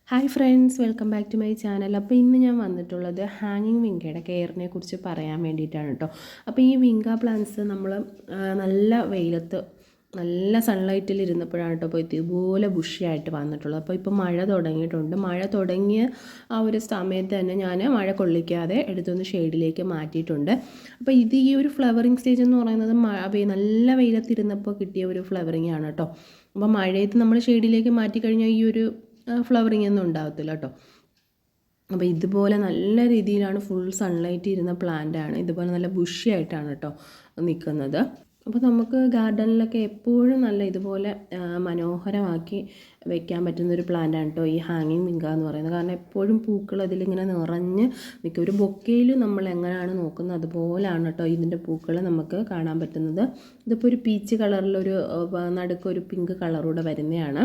Hi friends, welcome back to my channel. അപ്പോൾ ഇന്ന് ഞാൻ വന്നിട്ടുള്ളത് ഹാങ്ങിങ് വിങ്കയുടെ കെയറിനെ കുറിച്ച് പറയാൻ വേണ്ടിയിട്ടാണ് കേട്ടോ. അപ്പോൾ ഈ വിങ്ക പ്ലാന്റ്സ് നമ്മൾ നല്ല വെയിലത്ത് നല്ല സൺലൈറ്റിൽ ഇരുന്നപ്പോഴാണ് കേട്ടോ അപ്പോൾ ഇതുപോലെ ബുഷിയായിട്ട് വന്നിട്ടുള്ളത്. അപ്പോൾ ഇപ്പോൾ മഴ തുടങ്ങിയിട്ടുണ്ട്. മഴ തുടങ്ങിയ ആ ഒരു സമയത്ത് തന്നെ ഞാൻ മഴ കൊള്ളിക്കാതെ എടുത്തൊന്ന് ഷെയ്ഡിലേക്ക് മാറ്റിയിട്ടുണ്ട്. അപ്പോൾ ഇത് ഈ ഒരു ഫ്ലവറിങ് സ്റ്റേജ് എന്ന് പറയുന്നത് നല്ല വെയിലത്തിരുന്നപ്പോൾ കിട്ടിയ ഒരു ഫ്ലവറിങ് ആണ് കേട്ടോ. അപ്പോൾ മഴയത്ത് നമ്മൾ ഷെയ്ഡിലേക്ക് മാറ്റി കഴിഞ്ഞാൽ ഈ ഒരു ഫ്ലവറിങ് ഒന്നും ഉണ്ടാകത്തില്ല കേട്ടോ. അപ്പോൾ ഇതുപോലെ നല്ല രീതിയിലാണ് ഫുൾ സൺലൈറ്റ് ഇരുന്ന പ്ലാന്റാണ്. ഇതുപോലെ നല്ല ബുഷി ആയിട്ടാണ് കേട്ടോ നിൽക്കുന്നത്. അപ്പോൾ നമുക്ക് ഗാർഡനിലൊക്കെ എപ്പോഴും നല്ല ഇതുപോലെ മനോഹരമാക്കി വെക്കാൻ പറ്റുന്നൊരു പ്ലാന്റാണ് കേട്ടോ ഈ ഹാങ്ങിങ് വിങ്ക എന്ന് പറയുന്നത്. കാരണം എപ്പോഴും പൂക്കൾ അതിലിങ്ങനെ നിറഞ്ഞ് നിൽക്കും. ഒരു ബൊക്കയിൽ നമ്മൾ എങ്ങനെയാണ് നോക്കുന്നത് അതുപോലെയാണ് കേട്ടോ ഇതിൻ്റെ പൂക്കൾ നമുക്ക് കാണാൻ പറ്റുന്നത്. ഇതിപ്പോൾ ഒരു പീച്ച് കളറിലൊരു നടുക്കൊരു പിങ്ക് കളറൂടെ വരുന്നതാണ്.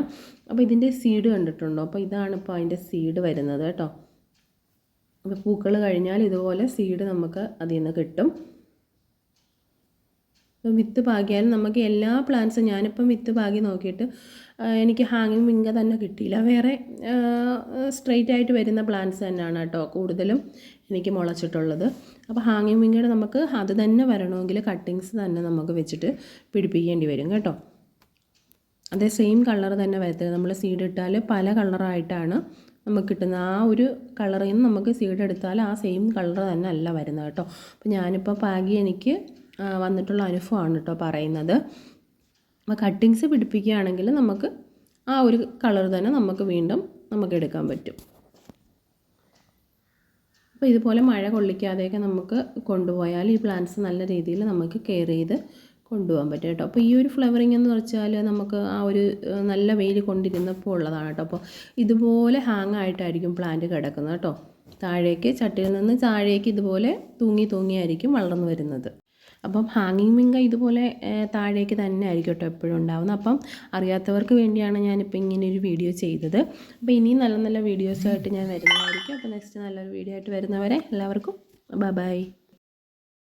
അപ്പോൾ ഇതിൻ്റെ സീഡ് കണ്ടിട്ടുണ്ടോ? അപ്പോൾ ഇതാണ് ഇപ്പോൾ അതിൻ്റെ സീഡ് വരുന്നത് കേട്ടോ. അപ്പോൾ പൂക്കൾ കഴിഞ്ഞാൽ ഇതുപോലെ സീഡ് നമുക്ക് അതിൽ നിന്ന് കിട്ടും. ഇപ്പം വിത്ത് പാകിയാൽ നമുക്ക് എല്ലാ പ്ലാന്റ്സും ഞാനിപ്പം വിത്ത് പാകി നോക്കിയിട്ട് എനിക്ക് ഹാങ്ങിങ് വിങ്ക തന്നെ കിട്ടിയില്ല. വേറെ സ്ട്രെയിറ്റ് ആയിട്ട് വരുന്ന പ്ലാന്റ്സ് തന്നെയാണ് കേട്ടോ കൂടുതലും എനിക്ക് മുളച്ചിട്ടുള്ളത്. അപ്പോൾ ഹാങ്ങിങ് വിങ്കയുടെ നമുക്ക് അത് തന്നെ വരണമെങ്കിൽ കട്ടിങ്സ് തന്നെ നമുക്ക് വെച്ചിട്ട് പിടിപ്പിക്കേണ്ടി വരും കേട്ടോ. അതേ സെയിം കളർ തന്നെ വരത്തില്ല. നമ്മൾ സീഡ് ഇട്ടാൽ പല കളറായിട്ടാണ് നമുക്ക് കിട്ടുന്നത്. ആ ഒരു കളറിൽ നിന്ന് നമുക്ക് സീഡ് എടുത്താൽ ആ സെയിം കളർ തന്നെ അല്ല വരുന്നത് കേട്ടോ. അപ്പോൾ ഞാനിപ്പോൾ പാകി എനിക്ക് വന്നിട്ടുള്ള അനുഭവമാണ് കേട്ടോ പറയുന്നത്. അപ്പോൾ കട്ടിങ്സ് പിടിപ്പിക്കുകയാണെങ്കിൽ നമുക്ക് ആ ഒരു കളർ തന്നെ നമുക്ക് വീണ്ടും നമുക്ക് എടുക്കാൻ പറ്റും. അപ്പോൾ ഇതുപോലെ മഴ കൊള്ളിക്കാതെയൊക്കെ നമുക്ക് കൊണ്ടുപോയാൽ ഈ പ്ലാന്റ്സ് നല്ല രീതിയിൽ നമുക്ക് കെയർ ചെയ്ത് കൊണ്ടുപോകാൻ പറ്റും കേട്ടോ. അപ്പോൾ ഈ ഒരു ഫ്ലവറിങ് എന്ന് വെച്ചാൽ നമുക്ക് ആ ഒരു നല്ല വെയിൽ കൊണ്ടിരുന്നപ്പോൾ ഉള്ളതാണ് കേട്ടോ. അപ്പോൾ ഇതുപോലെ ഹാങ് ആയിട്ടായിരിക്കും പ്ലാന്റ് കിടക്കുന്നത് കേട്ടോ. താഴേക്ക് ചട്ടിയിൽ നിന്ന് താഴേക്ക് ഇതുപോലെ തൂങ്ങിയായിരിക്കും വളർന്നു വരുന്നത്. അപ്പം ഹാങ്ങിങ് വിങ്ക ഇതുപോലെ താഴേക്ക് തന്നെ ആയിരിക്കും കേട്ടോ എപ്പോഴും ഉണ്ടാകുന്നത്. അപ്പം അറിയാത്തവർക്ക് വേണ്ടിയാണ് ഞാനിപ്പോൾ ഇങ്ങനെ ഒരു വീഡിയോ ചെയ്തത്. അപ്പോൾ ഇനിയും നല്ല നല്ല വീഡിയോസായിട്ട് ഞാൻ വരുന്നതായിരിക്കും. അപ്പോൾ നെക്സ്റ്റ് നല്ലൊരു വീഡിയോ ആയിട്ട് വരുന്നവരെ എല്ലാവർക്കും ബൈ.